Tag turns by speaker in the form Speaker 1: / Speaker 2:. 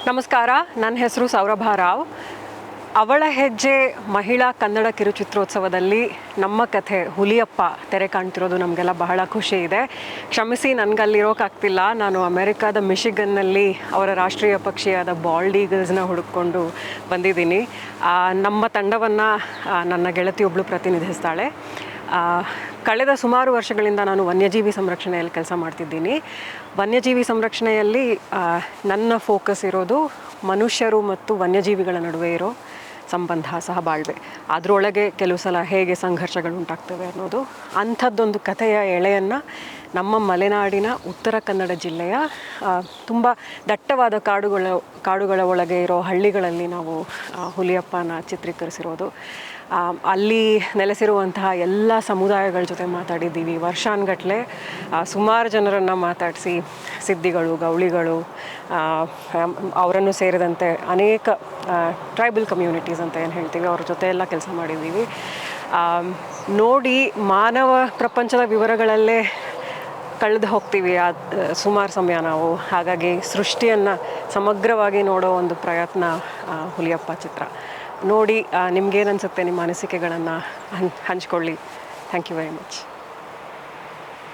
Speaker 1: ನಮಸ್ಕಾರ, ನನ್ನ ಹೆಸರು ಸೌರಭ ರಾವ್. ಅವಳ ಹೆಜ್ಜೆ ಮಹಿಳಾ ಕನ್ನಡ ಕಿರುಚಿತ್ರೋತ್ಸವದಲ್ಲಿ ನಮ್ಮ ಕಥೆ ಹುಲಿಯಪ್ಪ ತೆರೆ ಕಾಣ್ತಿರೋದು ನಮಗೆಲ್ಲ ಬಹಳ ಖುಷಿ ಇದೆ. ಕ್ಷಮಿಸಿ, ನನಗಲ್ಲಿರೋಕ್ಕಾಗ್ತಿಲ್ಲ. ನಾನು ಅಮೆರಿಕಾದ ಮಿಶಿಗನ್ನಲ್ಲಿ ಅವರ ರಾಷ್ಟ್ರೀಯ ಪಕ್ಷಿಯಾದ ಬಾಲ್ಡ್ ಈಗಲ್ಸ್ನ ಹುಡುಕೊಂಡು ಬಂದಿದ್ದೀನಿ. ನಮ್ಮ ತಂಡವನ್ನು ನನ್ನ ಗೆಳತಿಯೊಬ್ಬಳು ಪ್ರತಿನಿಧಿಸ್ತಾಳೆ. ಕಳೆದ ಸುಮಾರು ವರ್ಷಗಳಿಂದ ನಾನು ವನ್ಯಜೀವಿ ಸಂರಕ್ಷಣೆಯಲ್ಲಿ ಕೆಲಸ ಮಾಡ್ತಿದ್ದೀನಿ. ವನ್ಯಜೀವಿ ಸಂರಕ್ಷಣೆಯಲ್ಲಿ ನನ್ನ ಫೋಕಸ್ ಇರೋದು ಮನುಷ್ಯರು ಮತ್ತು ವನ್ಯಜೀವಿಗಳ ನಡುವೆ ಇರೋ ಸಂಬಂಧ, ಸಹಬಾಳ್ವೆ. ಅದರೊಳಗೆ ಕೆಲವು ಸಲ ಹೇಗೆ ಸಂಘರ್ಷಗಳು ಉಂಟಾಗ್ತವೆ ಅನ್ನೋದು, ಅಂಥದ್ದೊಂದು ಕಥೆಯ ಎಳೆಯನ್ನು ನಮ್ಮ ಮಲೆನಾಡಿನ ಉತ್ತರ ಕನ್ನಡ ಜಿಲ್ಲೆಯ ತುಂಬ ದಟ್ಟವಾದ ಕಾಡುಗಳ ಒಳಗೆ ಇರೋ ಹಳ್ಳಿಗಳಲ್ಲಿ ನಾವು ಹುಲಿಯಪ್ಪನ ಚಿತ್ರೀಕರಿಸಿರೋದು. ಅಲ್ಲಿ ನೆಲೆಸಿರುವಂತಹ ಎಲ್ಲ ಸಮುದಾಯಗಳ ಜೊತೆ ಮಾತಾಡಿದ್ದೀವಿ. ವರ್ಷಾನುಗಟ್ಟಲೆ ಸುಮಾರು ಜನರನ್ನು ಮಾತಾಡಿಸಿ, ಸಿದ್ಧಿಗಳು, ಗೌಳಿಗಳು, ಅವರನ್ನು ಸೇರಿದಂತೆ ಅನೇಕ ಟ್ರೈಬಲ್ ಕಮ್ಯುನಿಟೀಸ್ ಅಂತ ಏನು ಹೇಳ್ತೀವಿ, ಅವ್ರ ಜೊತೆ ಎಲ್ಲ ಕೆಲಸ ಮಾಡಿದ್ದೀವಿ. ನೋಡಿ ಮಾನವ ಪ್ರಪಂಚದ ವಿವರಗಳಲ್ಲೇ ಕಳೆದು ಹೋಗ್ತೀವಿ ಸುಮಾರು ಸಮಯ ನಾವು. ಹಾಗಾಗಿ ಸೃಷ್ಟಿಯನ್ನು ಸಮಗ್ರವಾಗಿ ನೋಡೋ ಒಂದು ಪ್ರಯತ್ನ ಹುಲಿಯಪ್ಪ ಚಿತ್ರ. ನೋಡಿ ನಿಮಗೇನನ್ಸುತ್ತೆ, ನಿಮ್ಮ ಅನಿಸಿಕೆಗಳನ್ನು ಹಂಚ್ಕೊಳ್ಳಿ. Thank you very much.